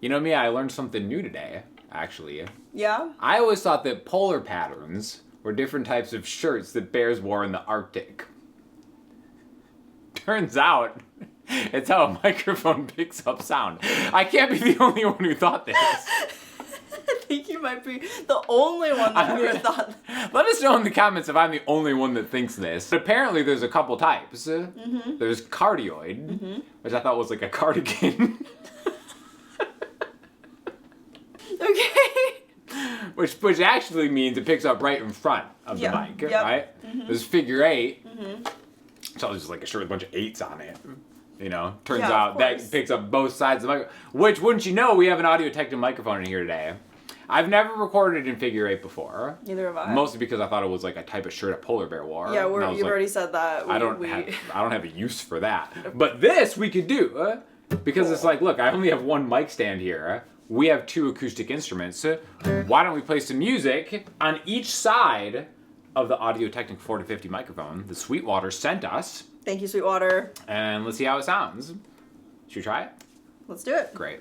You know me, I learned something new today, actually. Yeah? I always thought that polar patterns were different types of shirts that bears wore in the Arctic. Turns out, it's how a microphone picks up sound. I can't be the only one who thought this. I think you might be the only one that ever thought that. Let us know in the comments if I'm the only one that thinks this. But apparently there's a couple types. There's cardioid, which I thought was like a cardigan. Okay. Which actually means it picks up right in front of the mic, right? There's figure 8. So it's just like a shirt with a bunch of 8s on it. You know, turns out that picks up both sides of the mic. Which, wouldn't you know, we have an Audio-Technica microphone in here today. I've never recorded in figure 8 before. Neither have I. Mostly because I thought it was like a type of shirt a polar bear wore. Yeah, you've already said that. I don't have a use for that. But this we could do. Because it's like, look, I only have one mic stand here. We have 2 acoustic instruments. Why don't we play some music on each side of the Audio-Technica AT4050 microphone that Sweetwater sent us. Thank you, Sweetwater. And let's see how it sounds. Should we try it? Let's do it. Great.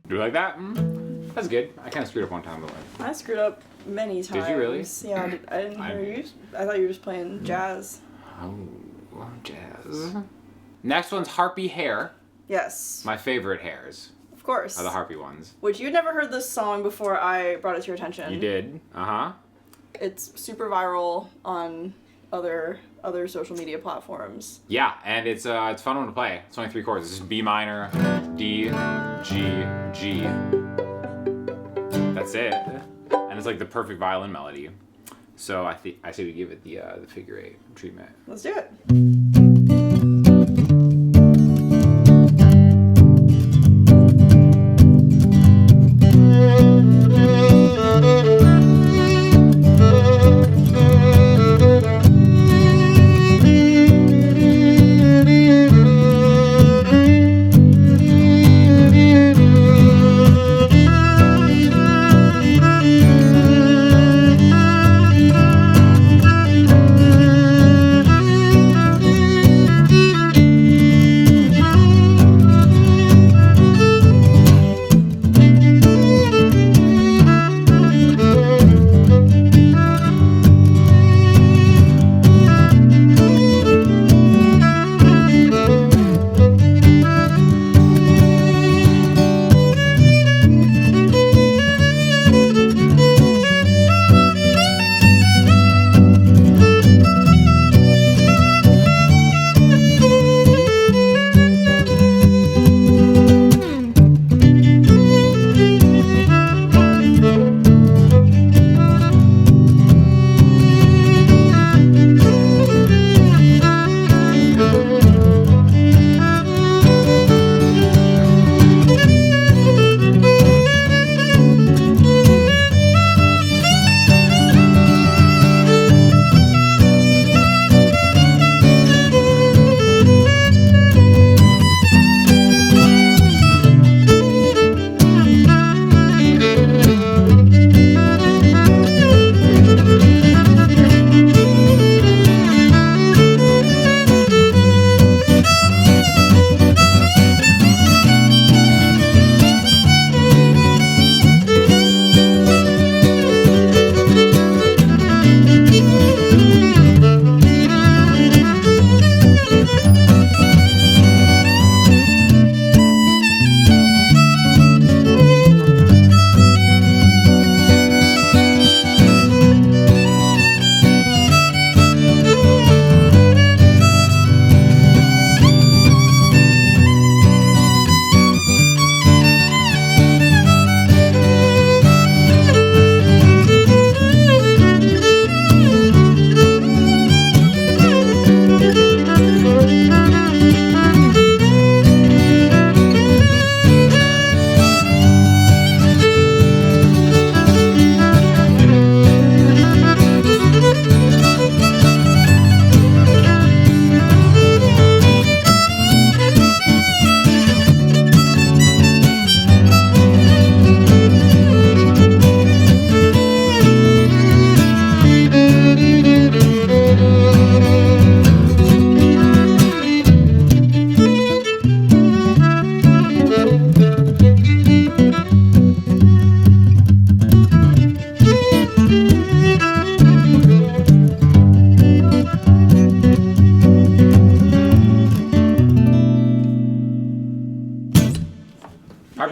Do you like that? That's good. I kind of screwed up one time, but I screwed up many times. Did you really? Yeah, I didn't hear you. I thought you were just playing jazz. Oh, jazz. Next one's Harpy Hair. Yes. My favorite hairs Of course. are the Harpy ones. Which you'd never heard this song before I brought it to your attention. You did? Uh-huh. It's super viral on other social media platforms. Yeah, and it's a fun one to play. It's only 3 chords. This is B minor, D, G, G. That's it. And it's like the perfect violin melody. So I say we give it the figure 8 treatment. Let's do it.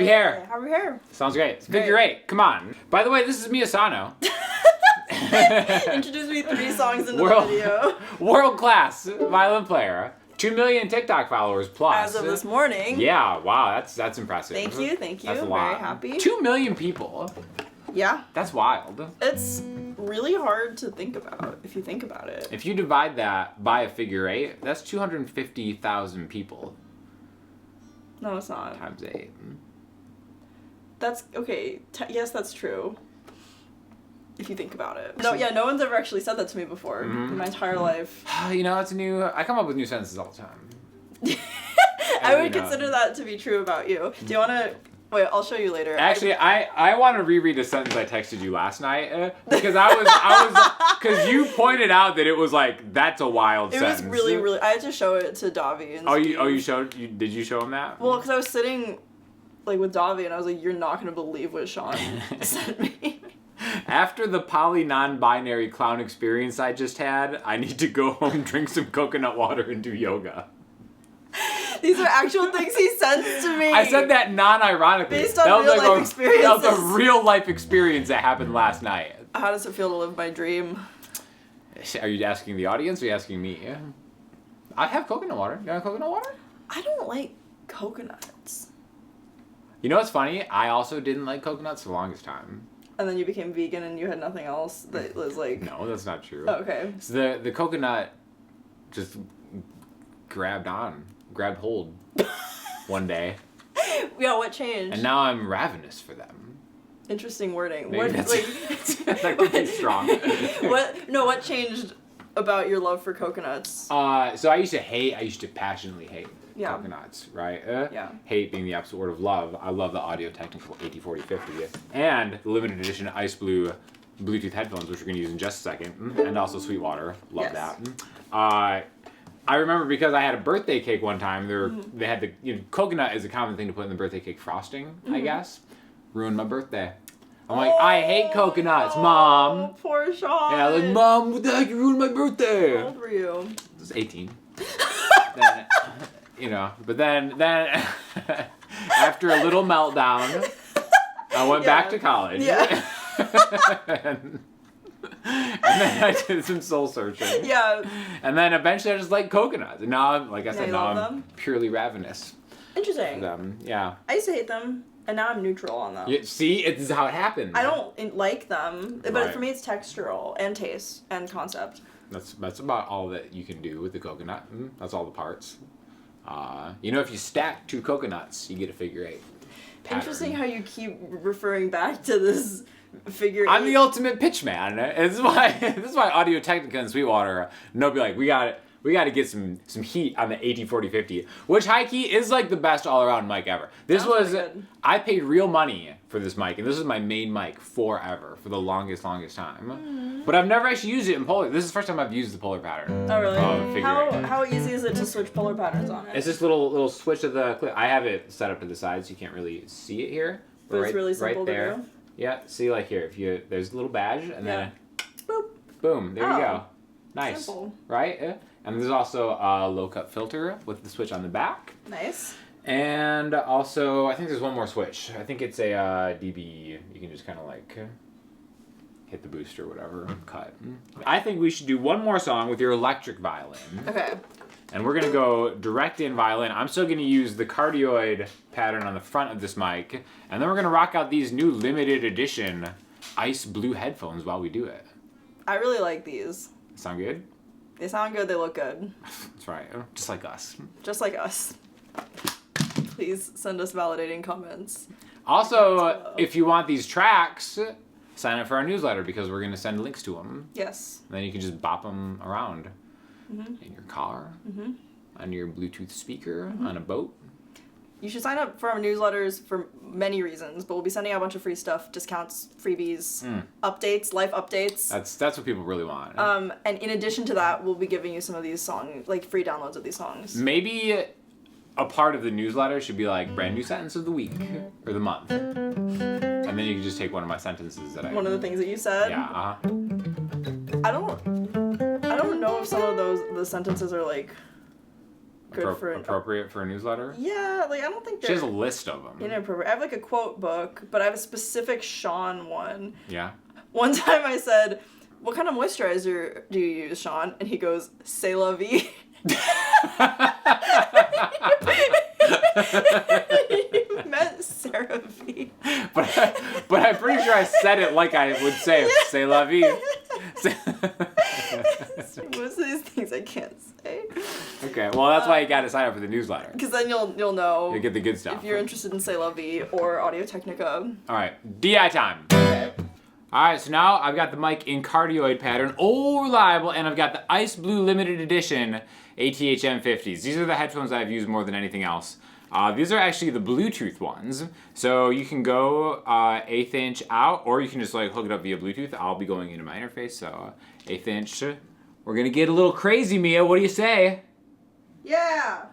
hair. Happy hair. Sounds great. Figure 8. Come on. By the way, this is Miyasano. Introduce me 3 songs into the video. World class violin player. 2 million TikTok followers plus. As of this morning. Yeah, wow, that's impressive. Thank you. That's a lot. Very happy. 2 million people. Yeah. That's wild. It's really hard to think about if you think about it. If you divide that by a figure 8, that's 250,000 people. No, it's not. Times 8. That's okay. Yes, that's true. If you think about it. No, yeah, no one's ever actually said that to me before in my entire life. You know, it's I come up with new sentences all the time. I would consider that to be true about you. Do you want to... Wait, I'll show you later. Actually, I want to reread a sentence I texted you last night because because you pointed out that it was like, that's a wild sentence. It was really, I had to show it to Davi. And did you show him that? Well, because I was sitting like with Davi and I was like, you're not going to believe what Sean sent me. After the poly non-binary clown experience I just had, I need to go home, drink some coconut water, and do yoga. These are actual things he sends to me. I said that non-ironically. Based on real-life experiences. That was a real-life experience that happened last night. How does it feel to live my dream? Are you asking the audience or are you asking me? I have coconut water. You want coconut water? I don't like coconuts. You know what's funny? I also didn't like coconuts for the longest time. And then you became vegan and you had nothing else that was like... No, that's not true. Oh, okay. So the coconut just grabbed hold one day. Yeah, what changed? And now I'm ravenous for them. Interesting wording. Maybe that could be strong. What changed about your love for coconuts? So I used to passionately hate coconuts, right? Yeah. Hate being the opposite word of love. I love the Audio-Technica AT4050 and the limited edition ice blue Bluetooth headphones, which we're going to use in just a second, and also Sweetwater. Love that. I remember because I had a birthday cake one time. They had coconut is a common thing to put in the birthday cake frosting, I guess. Ruined my birthday. I'm like, I hate coconuts, Mom. Poor Sean. Yeah, like, Mom, what the heck? You ruined my birthday. How old were you? I was 18. Then, but then after a little meltdown, I went back to college. Yeah. and then I did some soul searching. Yeah. And then eventually I just like coconuts. And now, like I said, now I'm them? purely ravenous. Interesting. For them. Yeah. I used to hate them, and now I'm neutral on them. Yeah, see, it's how it happens. I don't like them, but Right. for me it's textural and taste and concept. That's about all that you can do with the coconut. That's all the parts. If you stack 2 coconuts, you get a figure 8. Pattern. Interesting how you keep referring back to this figure 8. I'm the ultimate pitch man. This is why Audio-Technica and Sweetwater be like, we got to get some heat on the AT4050, which high key is like the best all around mic ever. I paid real money for this mic, and this is my main mic forever, for the longest time. But I've never actually used it in polar. This is the first time I've used the polar pattern. Oh really? Figure 8. How easy is it to switch polar patterns on it? It's this little switch of the clip. I have it set up to the side so you can't really see it here. But it's really simple right there. to do. Yeah, see like here, there's a little badge and then boop. Boom, there you go. Nice. Simple. Right? Yeah. And there's also a low cut filter with the switch on the back. Nice. And also, I think there's one more switch. I think it's a dB. You can just kind of like hit the boost or whatever and cut. I think we should do one more song with your electric violin. Okay. And we're going to go direct in violin. I'm still going to use the cardioid pattern on the front of this mic. And then we're going to rock out these new limited edition ice blue headphones while we do it. I really like these. Sound good? They sound good, they look good. That's right. Just like us. Just like us. Please send us validating comments. Also, if you want these tracks, sign up for our newsletter because we're going to send links to them. Yes. And then you can just bop them around in your car, on your Bluetooth speaker, on a boat. You should sign up for our newsletters for many reasons, but we'll be sending out a bunch of free stuff, discounts, freebies, updates, life updates. That's what people really want. And in addition to that, we'll be giving you some of these songs, like free downloads of these songs. Maybe a part of the newsletter should be like brand new sentence of the week or the month. And then you can just take one of my sentences that One of the things that you said? Yeah, I don't know if some of the sentences are like good for appropriate for a newsletter? Yeah, like I don't think she has a list of them. Inappropriate. I have like a quote book, but I have a specific Sean one. Yeah. One time I said, "What kind of moisturizer do you use, Sean?" And he goes, "C'est la vie." You meant Sarah V. But I'm pretty sure I said it like I would say it. C'est la vie. Most of these things I can't say. Okay, well that's why you gotta sign up for the newsletter. Because then you'll know. You'll get the good stuff. If you're interested in C'est la vie or Audio-Technica. Alright, DI time. Okay. Alright, so now I've got the mic in cardioid pattern, reliable, and I've got the Ice Blue Limited Edition ATHM50s. These are the headphones I've used more than anything else. These are actually the Bluetooth ones. So you can go 1/8 inch out, or you can just like hook it up via Bluetooth. I'll be going into my interface, so 1/8 inch. We're gonna get a little crazy, Mia. What do you say? Yeah!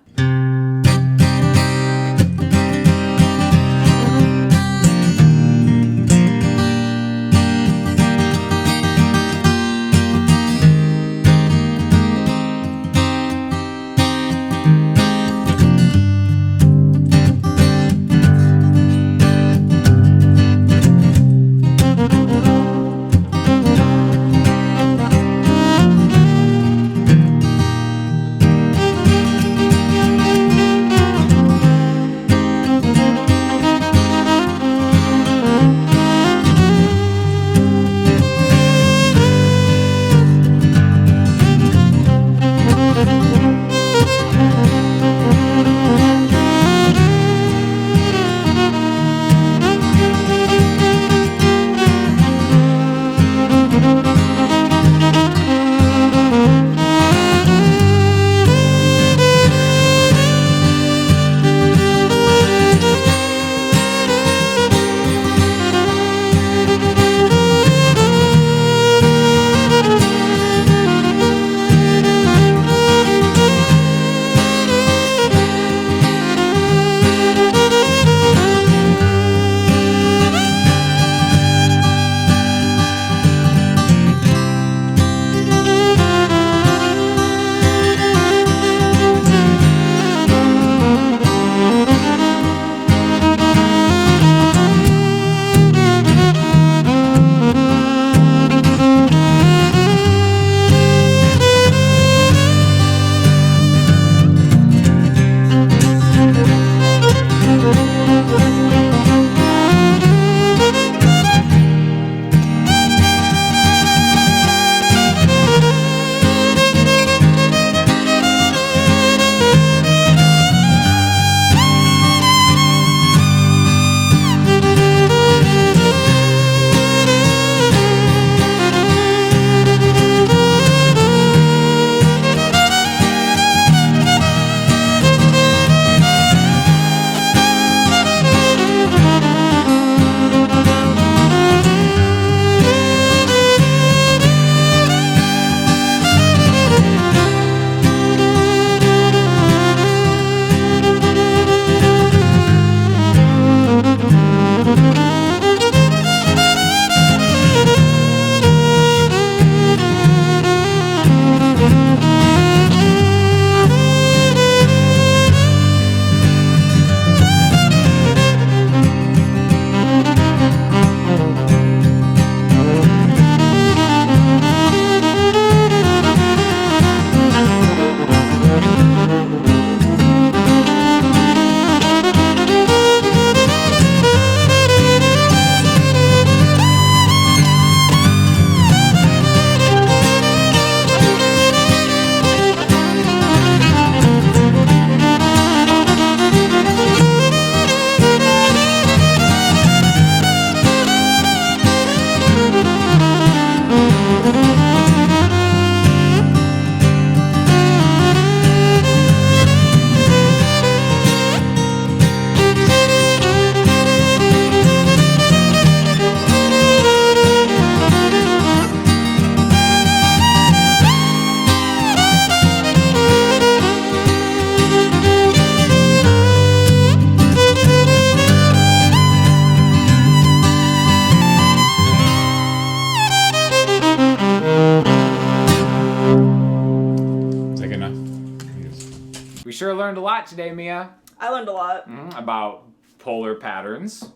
sure learned a lot today, Mia. I learned a lot. About polar patterns.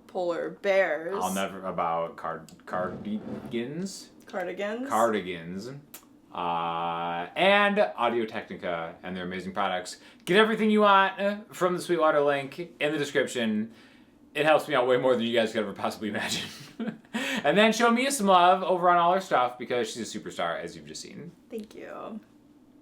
Polar bears. About cardigans. Cardigans. And Audio-Technica and their amazing products. Get everything you want from the Sweetwater link in the description. It helps me out way more than you guys could ever possibly imagine. And then show Mia some love over on all her stuff because she's a superstar, as you've just seen. Thank you.